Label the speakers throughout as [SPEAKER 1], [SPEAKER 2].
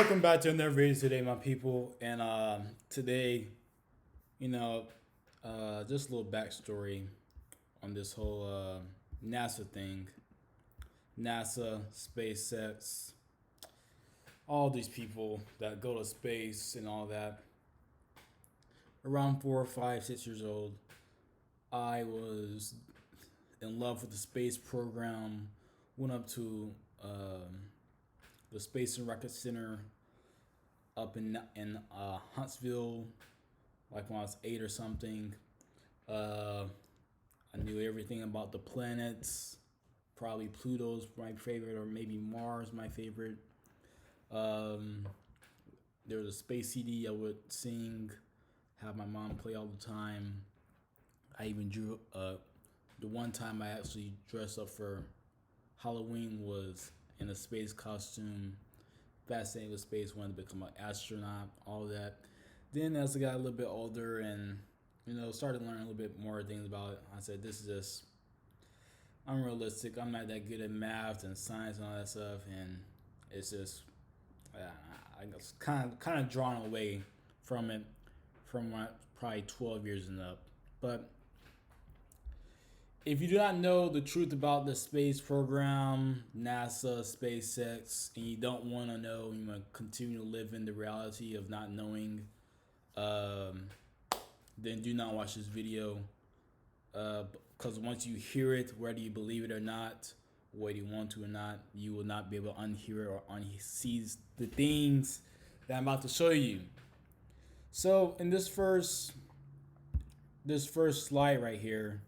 [SPEAKER 1] Welcome back to another video today, my people. And today, you know, just a little backstory on this whole NASA thing. NASA, SpaceX, all these people that go to space and all that. Around 4, 5, 6 years old, I was in love with the space program. Went up to the Space and Rocket Center up in Huntsville, like when I was 8 or something. I knew everything about the planets. Probably Pluto's my favorite, or maybe Mars my favorite. There was a space CD I would sing, have my mom play all the time. I even drew. The one time I actually dressed up for Halloween was in a space costume. Fascinated with space, wanted to become an astronaut, all that. Then as I got a little bit older and started learning a little bit more things about it, I said, this is just unrealistic. I'm not that good at math and science and all that stuff, and it's just I was kind of drawn away from it from my probably 12 years and up. But if you do not know the truth about the space program, NASA, SpaceX, and you don't want to know, you want to continue to live in the reality of not knowing, then do not watch this video. Because once you hear it, whether you believe it or not, whether you want to or not, you will not be able to unhear it or unsee the things that I'm about to show you. So in this first slide right here,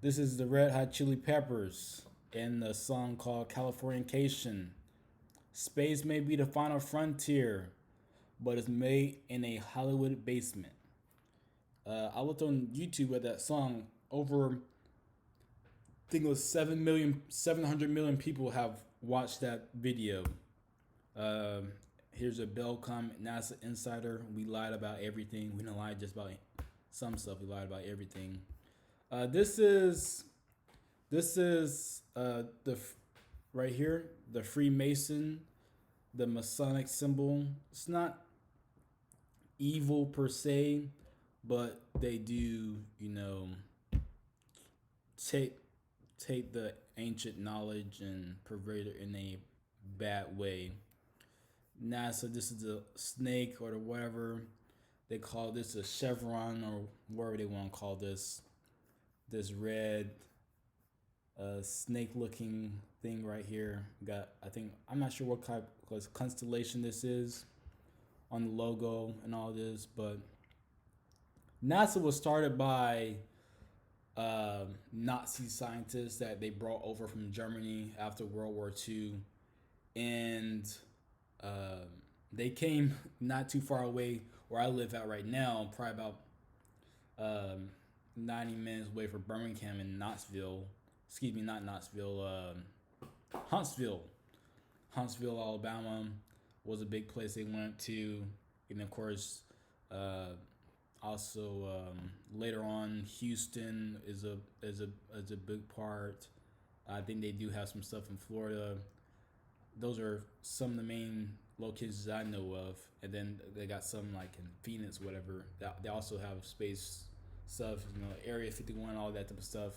[SPEAKER 1] this is the Red Hot Chili Peppers in the song called Californication. Space may be the final frontier, but it's made in a Hollywood basement. I looked on YouTube at that song. Over, I think it was 700 million people have watched that video. Here's a Bell comment, NASA Insider. We lied about everything. We didn't lie just about some stuff. We lied about everything. This is the right here, the Freemason, the Masonic symbol. It's not evil per se, but they do, take the ancient knowledge and pervert it in a bad way. NASA, this is the snake or the whatever they call this, a chevron or whatever they want to call this red snake looking thing right here. I'm not sure what kind of constellation this is on the logo and all this, but NASA was started by Nazi scientists that they brought over from Germany after World War II, and they came not too far away where I live at right now, probably about 90 minutes away from Birmingham in Knoxville. Excuse me, not Knoxville, Huntsville. Huntsville, Alabama was a big place they went to. And of course, also later on, Houston is a big part. I think they do have some stuff in Florida. Those are some of the main locations I know of. And then they got some like in Phoenix, whatever. They also have space stuff, Area 51, all that type of stuff.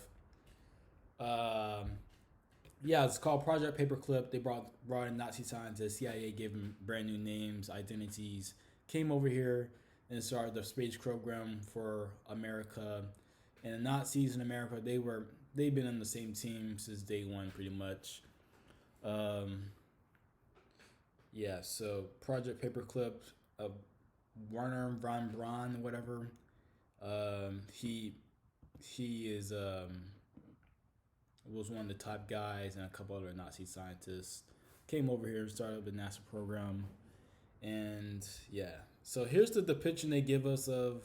[SPEAKER 1] Yeah, it's called Project Paperclip. They brought in Nazi scientists. CIA gave them brand new names, identities. Came over here and started the space program for America. And the Nazis in America, they've been on the same team since day one, pretty much. Yeah, so Project Paperclip, Werner von Braun, whatever. He is was one of the top guys, and a couple other Nazi scientists came over here and started the NASA program. And yeah, so here's the depiction they give us of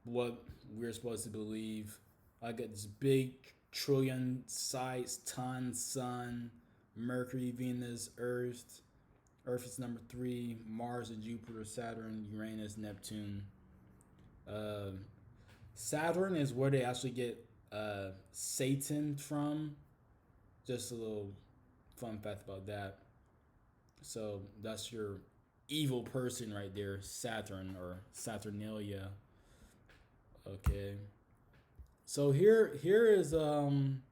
[SPEAKER 1] what we're supposed to believe. I got this big trillion size ton sun, Mercury, Venus, Earth. Earth is number 3, Mars and Jupiter, Saturn, Uranus, Neptune. Saturn is where they actually get Satan from. Just a little fun fact about that. So that's your evil person right there, Saturn or Saturnalia. Okay. So here is um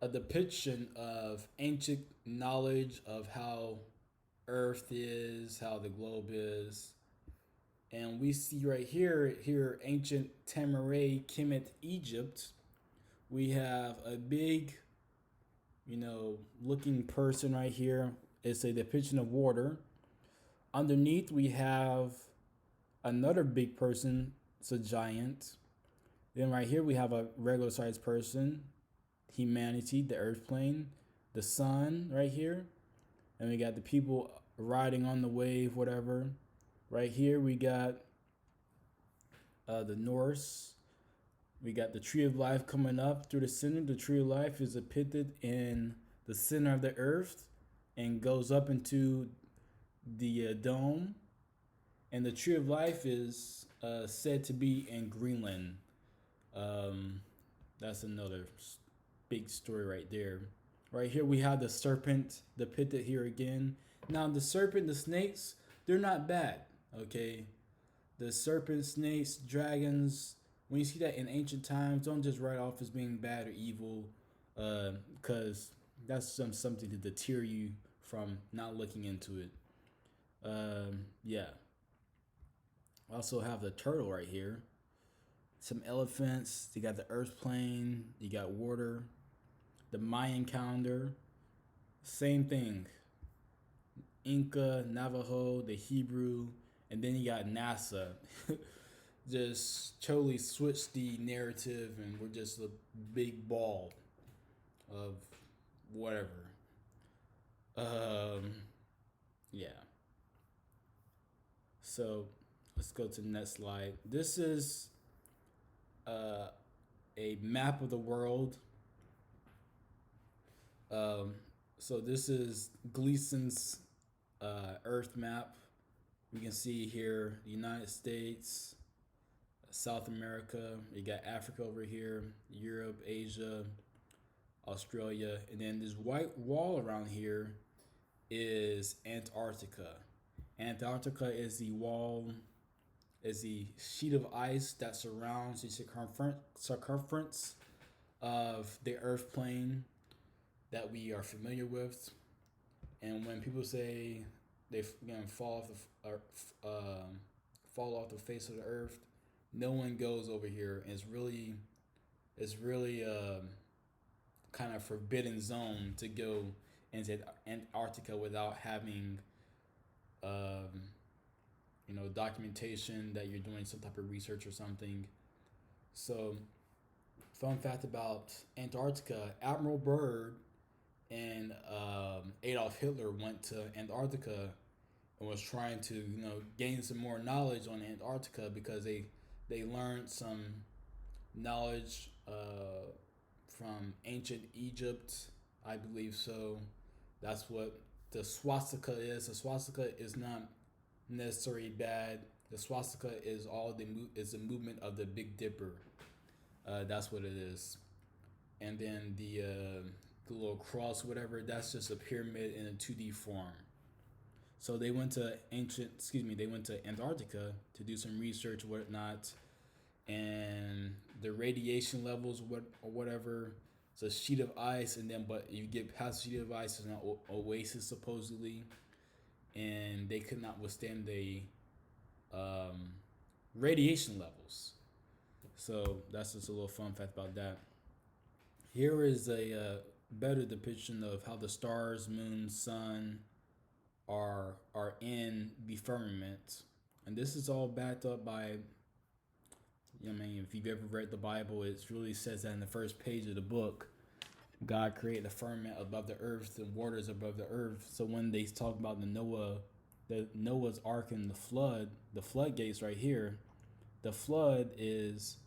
[SPEAKER 1] a depiction of ancient knowledge of how Earth is, how the globe is. And we see right here, ancient Tamaray, Kemet, Egypt. We have a big, looking person right here. It's a depiction of water. Underneath, we have another big person. It's a giant. Then right here, we have a regular sized person, humanity, the earth plane, the sun right here. And we got the people riding on the wave, whatever. Right here, we got the Norse. We got the tree of life coming up through the center. The tree of life is depicted in the center of the earth and goes up into the dome. And the tree of life is said to be in Greenland. Um, that's another big story right there. Right here we have the serpent depicted here again. Now the serpent, the snakes, they're not bad. Okay, the serpent, snakes, dragons. When you see that in ancient times, don't just write off as being bad or evil, because that's something to deter you from not looking into it. Yeah. Also have the turtle right here. Some elephants. You got the earth plane. You got water. The Mayan calendar. Same thing. Inca, Navajo, the Hebrew, and then you got NASA. Just totally switched the narrative, and we're just a big ball of whatever. Um, yeah. So let's go to the next slide. This is uh, a map of the world. Um, so this is Gleason's Earth map. We can see here the United States, South America. You got Africa over here, Europe, Asia, Australia, and then this white wall around here is Antarctica. Antarctica is the wall, is the sheet of ice that surrounds the circumference of the Earth plane that we are familiar with. And when people say they fall off the fall off the face of the Earth, no one goes over here. And it's really kind of forbidden zone to go into Antarctica without having um, documentation that you're doing some type of research or something. So, fun fact about Antarctica: Admiral Byrd and Adolf Hitler went to Antarctica and was trying to gain some more knowledge on Antarctica because they learned some knowledge from ancient Egypt, I believe so. That's what the swastika is. The swastika is not necessarily bad. The swastika is is the movement of the Big Dipper. That's what it is. And then the little cross, whatever, that's just a pyramid in a 2D form. So they went to they went to Antarctica to do some research, whatnot, and the radiation levels, or whatever. It's a sheet of ice, and then but you get past the sheet of ice, it's an oasis supposedly, and they could not withstand the um, radiation levels. So that's just a little fun fact about that. Here is a better depiction of how the stars, moon, sun are in the firmament, and this is all backed up by. I mean, if you've ever read the Bible, it really says that in the first page of the book. God created the firmament above the earth and waters above the earth. So when they talk about the Noah's Ark and the floodgates right here, the flood is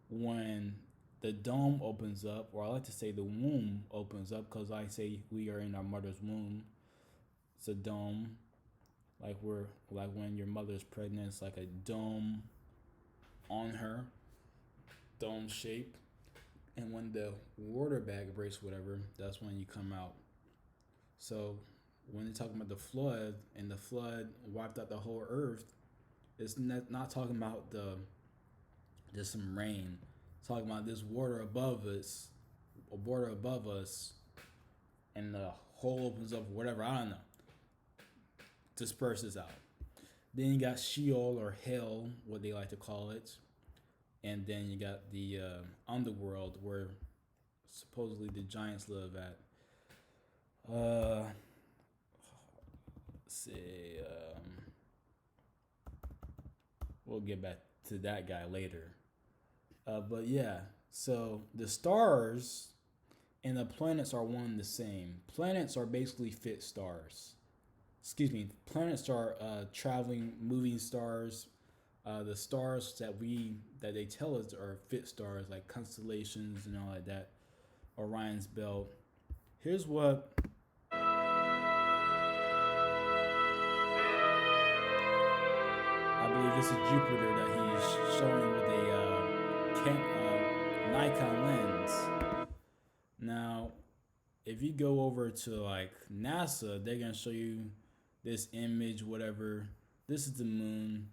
[SPEAKER 1] when the dome opens up, or I like to say the womb opens up, because I say we are in our mother's womb. It's a dome, like when your mother's pregnant, it's like a dome on her, dome shape. And when the water bag breaks, whatever, that's when you come out. So when they're talking about the flood and the flood wiped out the whole earth, it's not talking about just some rain. It's talking about this water above us, and the hole opens up, whatever. I don't know. Disperses out. Then you got Sheol or Hell, what they like to call it, and then you got the underworld where supposedly the giants live at. Say, we'll get back to that guy later. But yeah, so the stars and the planets are one and the same. Planets are basically fit stars. Planets are traveling, moving stars. The stars that they tell us are fit stars, like constellations and all like that. Orion's belt. Here's what I believe this is Jupiter that he's showing with a Nikon lens. Now, if you go over to like NASA, they're gonna show you this image, whatever. This is the moon.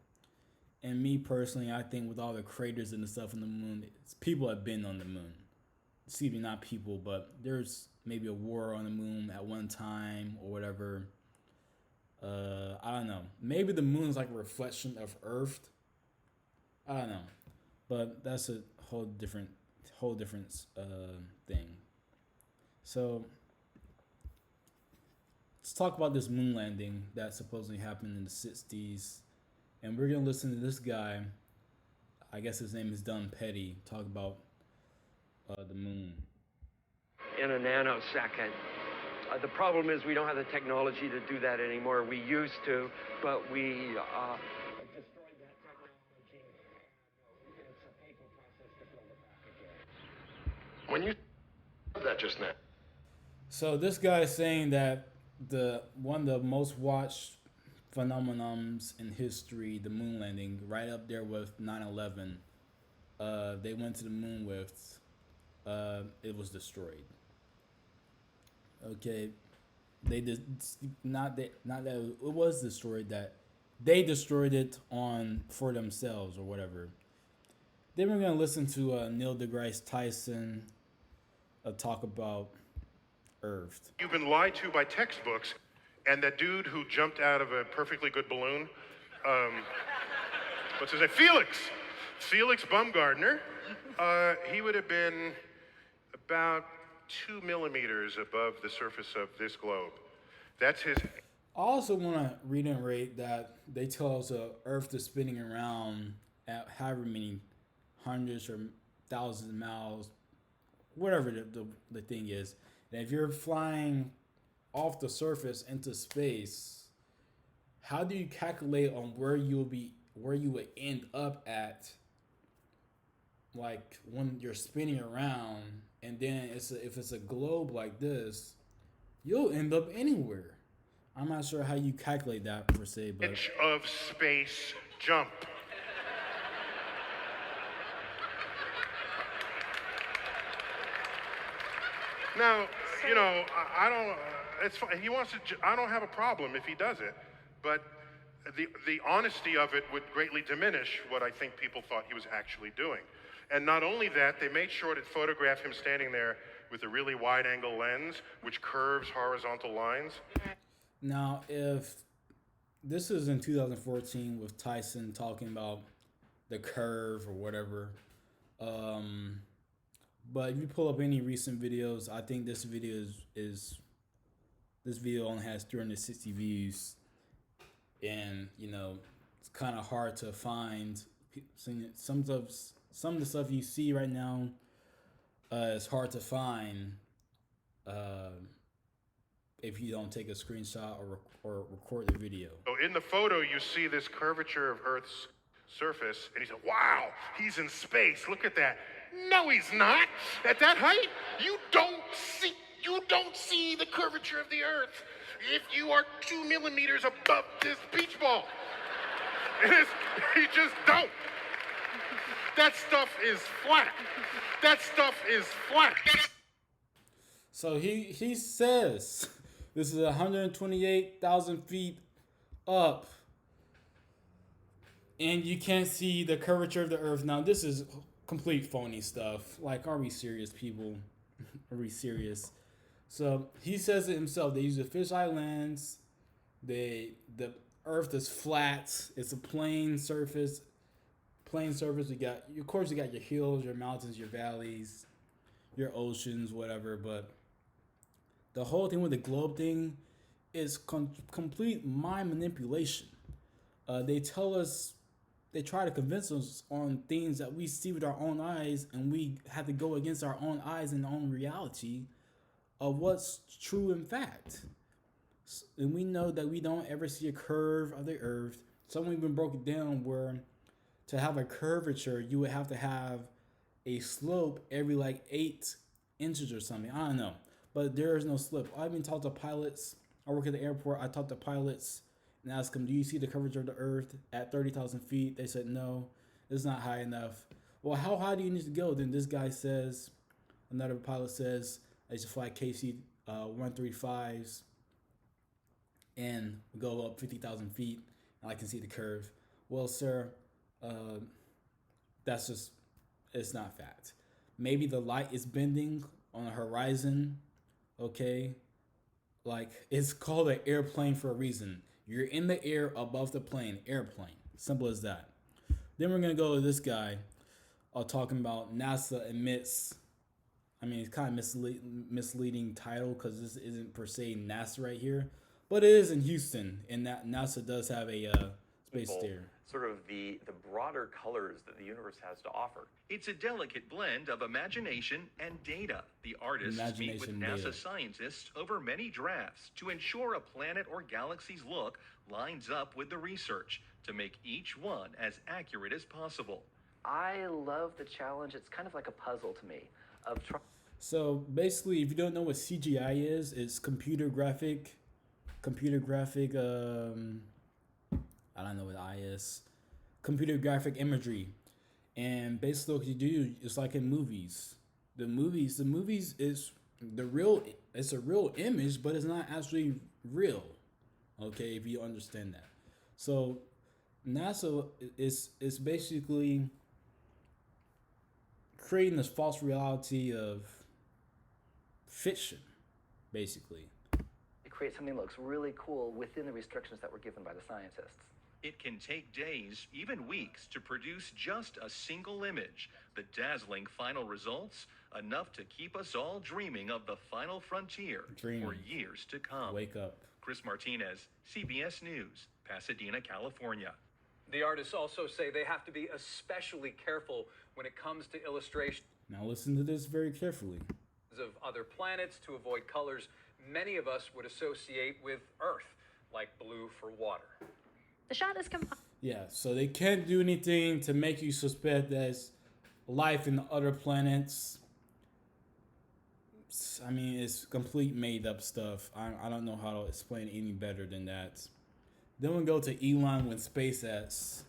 [SPEAKER 1] And me personally, I think with all the craters and the stuff on the moon, people have been on the moon. Excuse me, not people, but there's maybe a war on the moon at one time or whatever. I don't know. Maybe the moon's like a reflection of Earth. I don't know, but that's a whole different thing. So let's talk about this moon landing that supposedly happened in the 60s. And we're going to listen to this guy. I guess his name is Don Petty. Talk about the moon.
[SPEAKER 2] In a nanosecond. The problem is we don't have the technology to do that anymore. We used to, but we destroyed that technology. It's a painful process to build it back again. When you said that just now.
[SPEAKER 1] So this guy is saying that one of the most watched phenomenons in history, the moon landing, right up there with 9/11. They went to the moon with. It was destroyed. Okay, they did not that it was destroyed. That they destroyed it for themselves or whatever. Then we're gonna listen to Neil deGrasse Tyson talk about Earth.
[SPEAKER 3] You've been lied to by textbooks, and that dude who jumped out of a perfectly good balloon, what's his name? Felix Baumgartner. He would have been about 2 millimeters above the surface of this globe. That's his.
[SPEAKER 1] I also want to reiterate that they tell us the Earth is spinning around at however many hundreds or thousands of miles, whatever the thing is. And if you're flying off the surface into space, how do you calculate on where you would end up at? Like when you're spinning around, and then if it's a globe like this, you'll end up anywhere. I'm not sure how you calculate that per se, but
[SPEAKER 3] Edge of space jump. Now, you know, I don't. It's fine. He wants to. I don't have a problem if he does it, but the honesty of it would greatly diminish what I think people thought he was actually doing. And not only that, they made sure to photograph him standing there with a really wide-angle lens, which curves horizontal lines.
[SPEAKER 1] Now, if this is in 2014 with Tyson talking about the curve or whatever, but if you pull up any recent videos, I think this video this video only has 360 views, and you know it's kind of hard to find some of the stuff you see right now. It's hard to find if you don't take a screenshot or record the video.
[SPEAKER 3] So in the photo, you see this curvature of Earth's surface, and he said, "Wow, he's in space. Look at that." No, he's not. At that height, you don't see the curvature of the Earth if you are 2 millimeters above this beach ball. You just don't. That stuff is flat. That stuff is flat.
[SPEAKER 1] So he says this is 128,000 feet up, and you can't see the curvature of the Earth. Now this is complete phony stuff. Like, are we serious, people? Are we serious? So he says it himself. They use the fisheye lens. The Earth is flat. It's a plane surface. You got, of course, you got your hills, your mountains, your valleys, your oceans, whatever. But the whole thing with the globe thing is complete mind manipulation. They try to convince us on things that we see with our own eyes, and we have to go against our own eyes and our own reality of what's true in fact. And we know that we don't ever see a curve of the Earth. Someone even broke it down where to have a curvature, you would have to have a slope every like 8 inches or something. I don't know. But there is no slope. I've been talked to pilots. I work at the airport. I talked to pilots and asked them, do you see the curvature of the Earth at 30,000 feet? They said, no, it's not high enough. Well, how high do you need to go? Then this guy says, another pilot says, I should fly KC 135s and go up 50,000 feet and I can see the curve. Well, sir, that's just, it's not fact. Maybe the light is bending on a horizon, okay? Like, it's called an airplane for a reason. You're in the air above the plane, airplane. Simple as that. Then we're going to go to this guy talking about NASA admits, I mean, it's kind of misleading title because this isn't per se NASA right here, but it is in Houston, and that NASA does have a space station.
[SPEAKER 4] Sort of the broader colors that the universe has to offer.
[SPEAKER 5] It's a delicate blend of imagination and data. The artists meet with NASA scientists over many drafts to ensure a planet or galaxy's look lines up with the research to make each one as accurate as possible.
[SPEAKER 6] I love the challenge. It's kind of like a puzzle to me.
[SPEAKER 1] So basically, if you don't know what CGI is, it's computer graphic. I don't know what I is. Computer graphic imagery. And basically what you do is like in movies. The movies is it's a real image, but it's not actually real. Okay, if you understand that. So NASA is basically creating this false reality of fiction, basically.
[SPEAKER 6] It creates something that looks really cool within the restrictions that were given by the scientists.
[SPEAKER 5] It can take days, even weeks, to produce just a single image. The dazzling final results, enough to keep us all dreaming of the final frontier for years to come.
[SPEAKER 1] Wake up.
[SPEAKER 5] Chris Martinez, CBS News, Pasadena, California.
[SPEAKER 7] The artists also say they have to be especially careful when it comes to illustrations
[SPEAKER 1] Now listen to this very carefully.
[SPEAKER 7] of other planets to avoid colors many of us would associate with Earth, like blue for water.
[SPEAKER 8] The shot is
[SPEAKER 1] Yeah, so they can't do anything to make you suspect there's life in other planets. I mean, it's complete made up stuff. I don't know how to explain it any better than that. Then we go to Elon with SpaceX.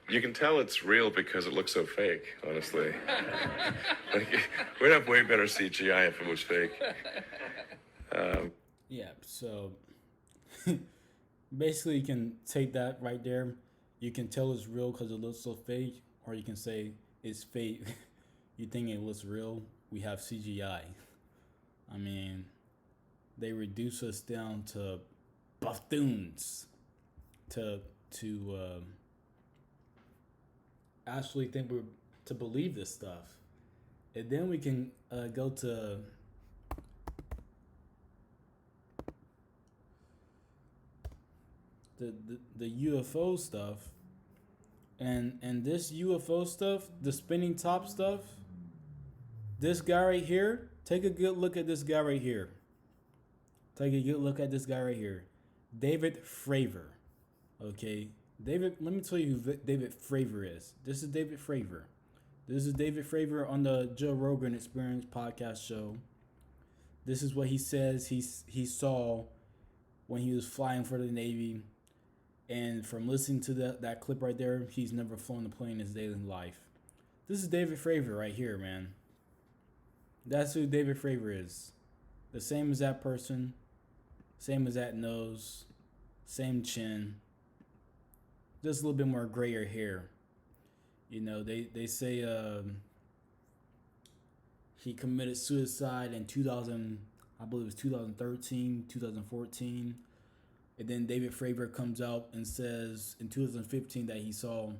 [SPEAKER 9] You can tell it's real because it looks so fake, honestly. Like, we'd have way better CGI if it was fake.
[SPEAKER 1] Yeah, so basically you can take that right there. You can tell it's real because it looks so fake, or you can say it's fake. You think it looks real, we have CGI. I mean, they reduce us down to buffoons to actually think we're to believe this stuff. And then we can go to the UFO stuff, and this UFO stuff, the spinning top stuff, this guy right here, take a good look at this guy right here. Take a good look at this guy right here. David Fravor. Okay? David, let me tell you who David Fravor is. This is David Fravor. This is David Fravor on the Joe Rogan Experience podcast show. This is what he says he saw when he was flying for the Navy. And from listening to that clip right there, he's never flown a plane in his daily life. This is David Fravor right here, man. That's who David Fravor is. The same as that person, same as that nose, same chin, just a little bit more grayer hair. You know, they say he committed suicide in 2000, I believe it was 2013, 2014. And then David Fravor comes out and says in 2015 that he saw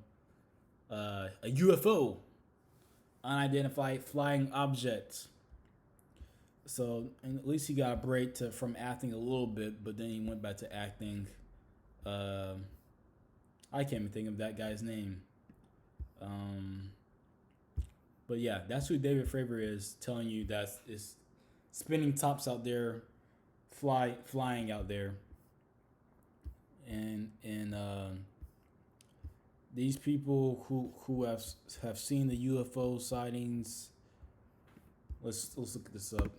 [SPEAKER 1] a UFO, unidentified flying object. So and at least he got a break from acting a little bit, but then he went back to acting. I can't even think of that guy's name. But yeah, that's who David Fravor is, telling you that is spinning tops out there, flying out there. And these people who have seen the UFO sightings, let's look this up.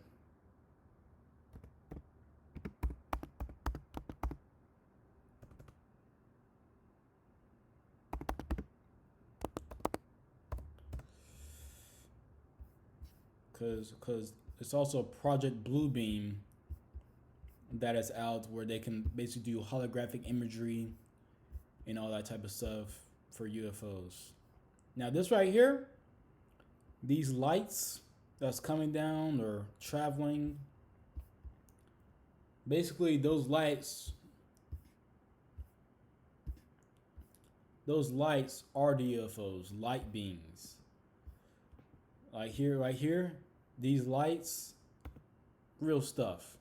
[SPEAKER 1] Because it's also Project Bluebeam that is out, where they can basically do holographic imagery and all that type of stuff for UFOs. Now this right here, these lights that's coming down or traveling, basically those lights are the UFOs, light beams. Like here, right here, these lights, real stuff.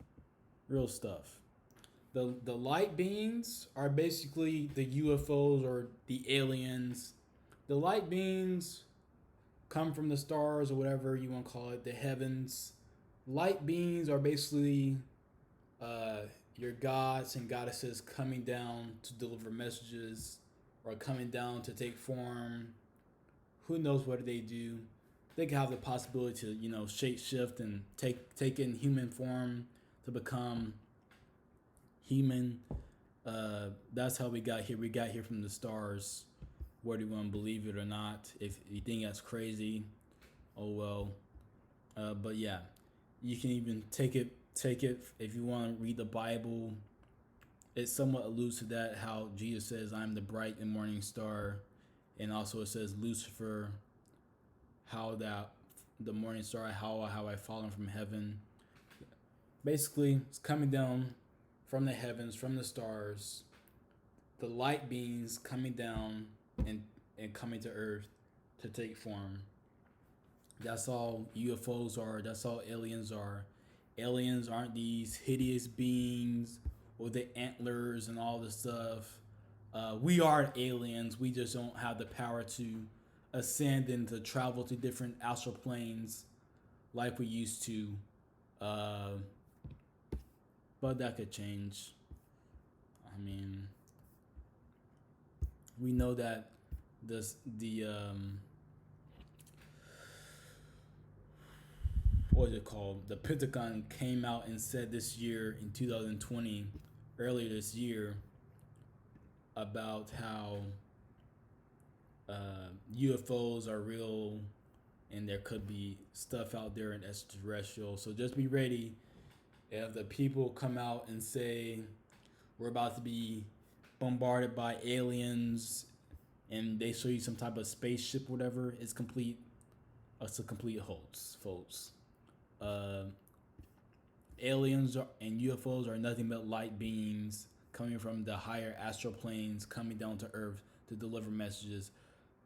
[SPEAKER 1] The light beams are basically the UFOs or the aliens. The light beams come from the stars or whatever you want to call it, the heavens. Light beams are basically your gods and goddesses coming down to deliver messages or coming down to take form. Who knows what they do? They can have the possibility to, you know, shape shift and take in human form to become human. That's how we got here. We got here from the stars. Whether you want to believe it or not, if you think that's crazy, oh well. But yeah, you can even take it if you want to read the Bible. It somewhat alludes to that, how Jesus says, "I'm the bright and morning star," and also it says Lucifer, how that the morning star, how I fallen from heaven. Basically, it's coming down from the heavens, from the stars, the light beams coming down and coming to Earth to take form. That's all UFOs are. That's all aliens are. Aliens aren't these hideous beings with the antlers and all this stuff. We are aliens. We just don't have the power to ascend and to travel to different astral planes like we used to. But that could change. I mean, we know that the what is it called? The Pentagon came out and said this year in 2020, earlier this year, about how UFOs are real and there could be stuff out there in extraterrestrial. So just be ready if the people come out and say we're about to be bombarded by aliens and they show you some type of spaceship, whatever. It's a complete hoax, folks. Aliens and UFOs are nothing but light beams coming from the higher astral planes, coming down to Earth to deliver messages.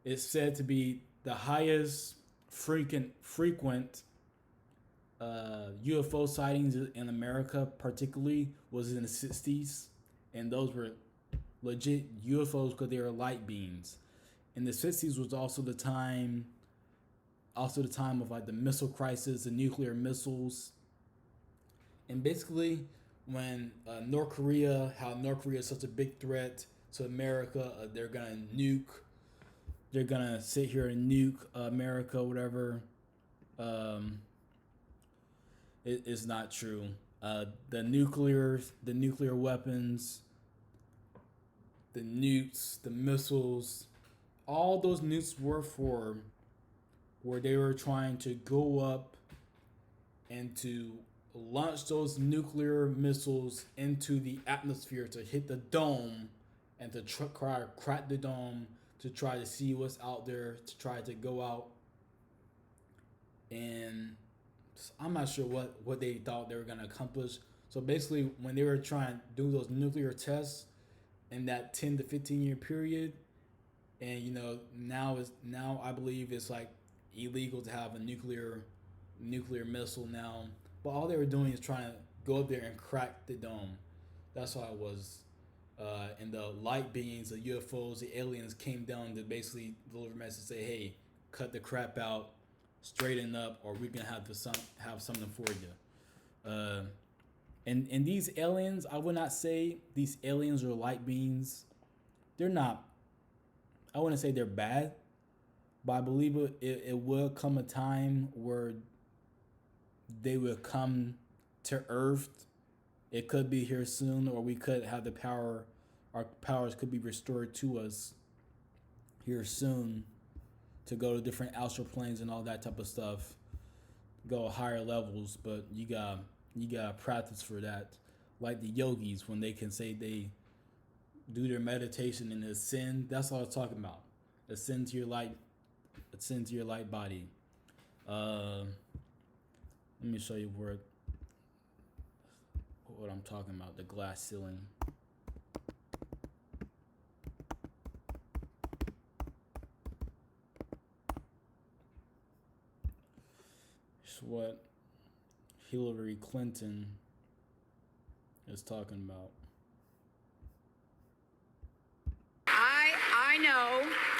[SPEAKER 1] It's said to be the highest frequent UFO sightings in America, particularly, was in the 60s, and those were legit UFOs because they were light beams. In the 60s was also the time of like the missile crisis, the nuclear missiles, and basically when North Korea is such a big threat to America, they're gonna sit here and nuke America, whatever. It is not true. The nuclear weapons the nukes, the missiles, all those nukes were for where they were trying to go up and to launch those nuclear missiles into the atmosphere to hit the dome and to crack the dome to try to see what's out there, to try to go out. And I'm not sure what they thought they were going to accomplish. So basically, when they were trying to do those nuclear tests in that 10 to 15 year period, and now I believe it's like illegal to have a nuclear missile now. But all they were doing is trying to go up there and crack the dome. That's how it was. And the light beings, the UFOs, the aliens came down to basically deliver a message, say, "Hey, cut the crap out, straighten up, or we're gonna have something for you." And these aliens, I would not say these aliens are light beings. They're not. I wouldn't say they're bad, but I believe it will come a time where they will come to Earth. It could be here soon, or we could have the power. Our powers could be restored to us here soon to go to different astral planes and all that type of stuff. Go higher levels, but you got practice for that. Like the yogis, when they can say they do their meditation and ascend. That's all I was talking about. Ascend to your light body. Let me show you what I'm talking about. The glass ceiling. It's what Hillary Clinton is talking about.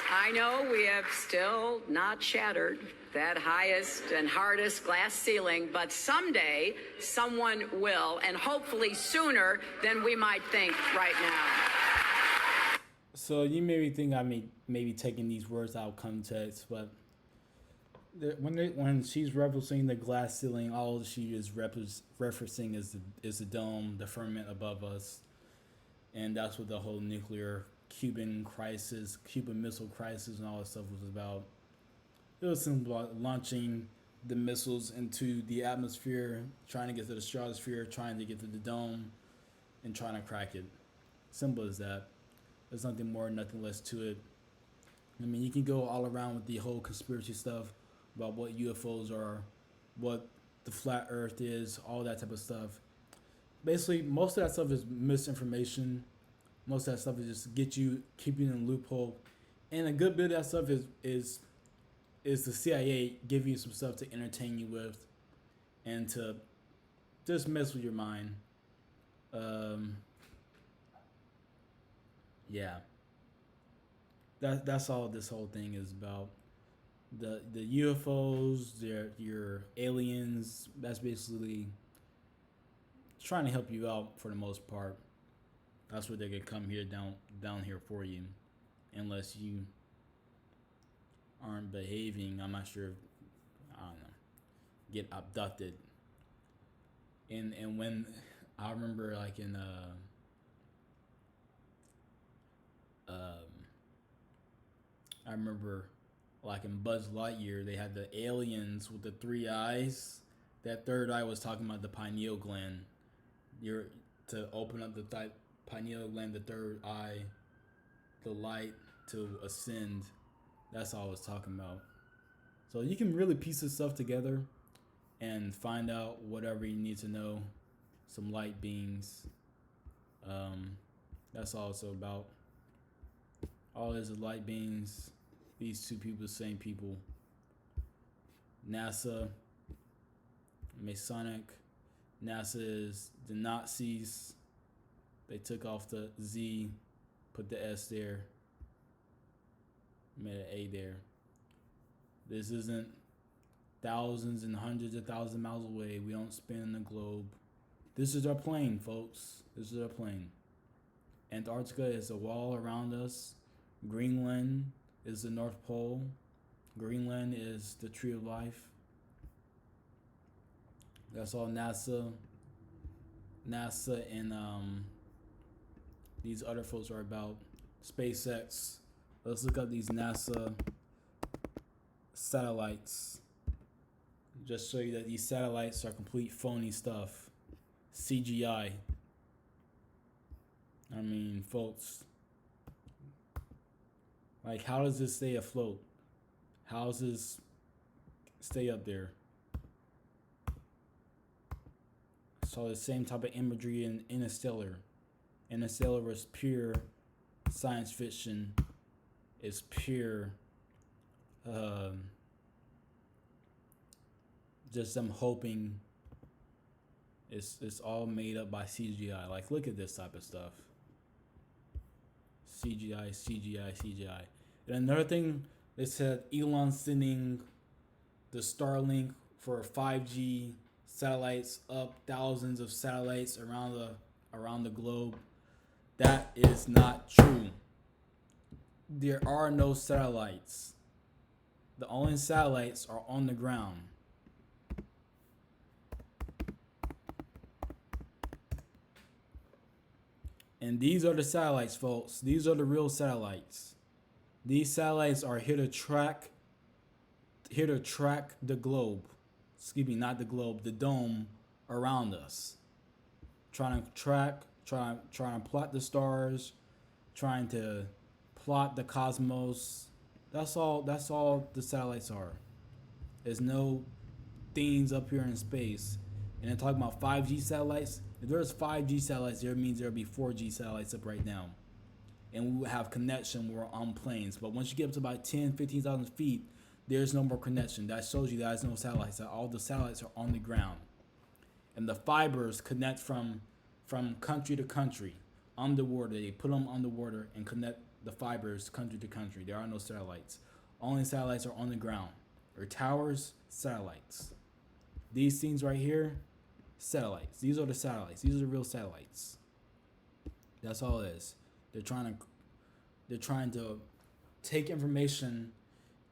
[SPEAKER 8] I know we have still not shattered that highest and hardest glass ceiling, but someday someone will, and hopefully sooner than we might think right now.
[SPEAKER 1] So you maybe think I maybe taking these words out of context, but when she's referencing the glass ceiling, all she is referencing is the dome, the firmament above us, and that's what the whole nuclear Cuban Missile Crisis, and all that stuff was about. It was simple about launching the missiles into the atmosphere, trying to get to the stratosphere, trying to get to the dome, and trying to crack it. Simple as that. There's nothing more, nothing less to it. I mean, you can go all around with the whole conspiracy stuff about what UFOs are, what the flat Earth is, all that type of stuff. Basically, most of that stuff is misinformation. Most of that stuff is just keep you in a loophole, and a good bit of that stuff is the CIA giving you some stuff to entertain you with, and to just mess with your mind. Yeah. That's all this whole thing is about. The UFOs, your aliens. That's basically trying to help you out for the most part. That's what they could come here down here for you, unless you aren't behaving. I'm not sure. I don't know. Get abducted. And when I remember, like in I remember like in Buzz Lightyear, they had the aliens with the 3 eyes. That third eye was talking about the pineal gland. You're to open up the pineal gland, the third eye, the light to ascend. That's all I was talking about. So you can really piece this stuff together and find out whatever you need to know. Some light beings. That's all it's about. All is the light beings. These two people, same people. NASA, Masonic. NASA is the Nazis. They took off the Z, put the S there, made an A there. This isn't thousands and hundreds of thousands of miles away. We don't spin the globe. This is our plane, folks. This is our plane. Antarctica is a wall around us. Greenland is the North Pole. Greenland is the tree of life. That's all NASA and these other folks are about. SpaceX. Let's look up these NASA satellites. Just show you that these satellites are complete phony stuff. CGI. I mean, folks. Like, how does this stay afloat? How does this stay up there? I saw the same type of imagery in Interstellar. Interstellar was pure science fiction. It's pure just them hoping. It's all made up by CGI. Like, look at this type of stuff. CGI. And another thing, they said Elon sending the Starlink for 5G satellites up, thousands of satellites around the globe. That is not true. There are no satellites. The only satellites are on the ground. And these are the satellites, folks. These are the real satellites. These satellites are here to track the globe. Excuse me, not the globe, the dome around us. Trying to plot the stars, trying to plot the cosmos. That's all the satellites are. There's no things up here in space. And then talking about 5G satellites, if there's 5G satellites, there means there'll be 4G satellites up right now. And we will have connection when we're on planes. But once you get up to about 10, 15,000 feet, there's no more connection. That shows you that there's no satellites. That all the satellites are on the ground. And the fibers connect from country to country. Underwater, they put them underwater and connect the fibers country to country. There are no satellites. Only satellites are on the ground. Or towers, satellites. These things right here, satellites. These are the satellites. These are the real satellites. That's all it is. They're trying to take information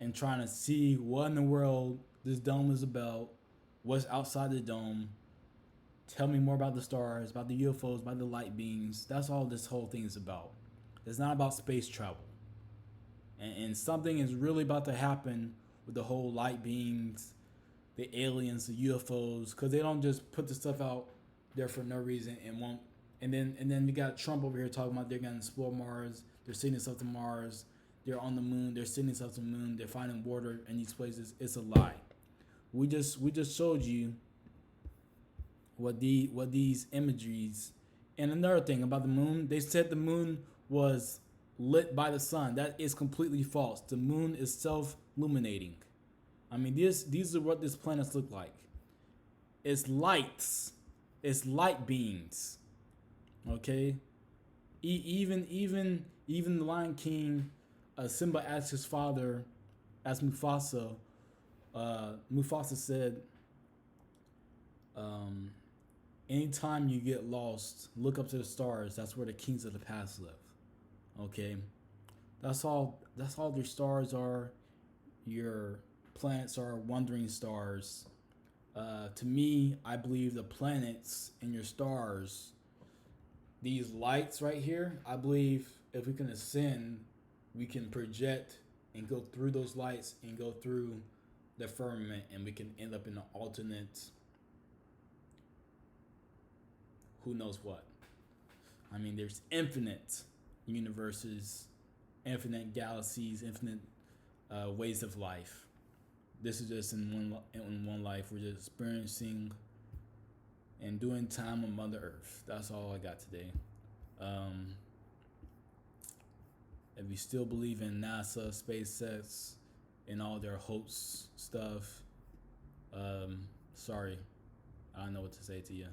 [SPEAKER 1] and trying to see what in the world this dome is about, what's outside the dome. Tell me more about the stars, about the UFOs, about the light beams. That's all this whole thing is about. It's not about space travel. And something is really about to happen with the whole light beams, the aliens, the UFOs, because they don't just put the stuff out there for no reason and won't. And then you got Trump over here talking about they're going to explore Mars. They're sending stuff to Mars. They're on the moon. They're sending stuff to the moon. They're finding water in these places. It's a lie. We just showed you what these imageries. And another thing about the moon, they said the moon was lit by the sun. That is completely false. The moon is self-illuminating. I mean, these are what these planets look like. It's lights. It's light beams. Okay? Even the Lion King, Simba asked his father, asked Mufasa. Mufasa said, anytime you get lost, look up to the stars. That's where the kings of the past live. Okay? That's all their stars are. Your planets are wandering stars. To me, I believe the planets and your stars, these lights right here, I believe if we can ascend, we can project and go through those lights and go through the firmament, and we can end up in an alternate, who knows what. I mean, there's infinite universes, infinite galaxies, infinite ways of life. This is just in one life. We're just experiencing and doing time on Mother Earth. That's all I got today. If you still believe in NASA, SpaceX, and all their hoax stuff, sorry, I don't know what to say to you.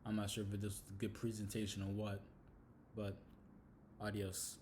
[SPEAKER 1] I'm not sure if this was a good presentation or what, but adios.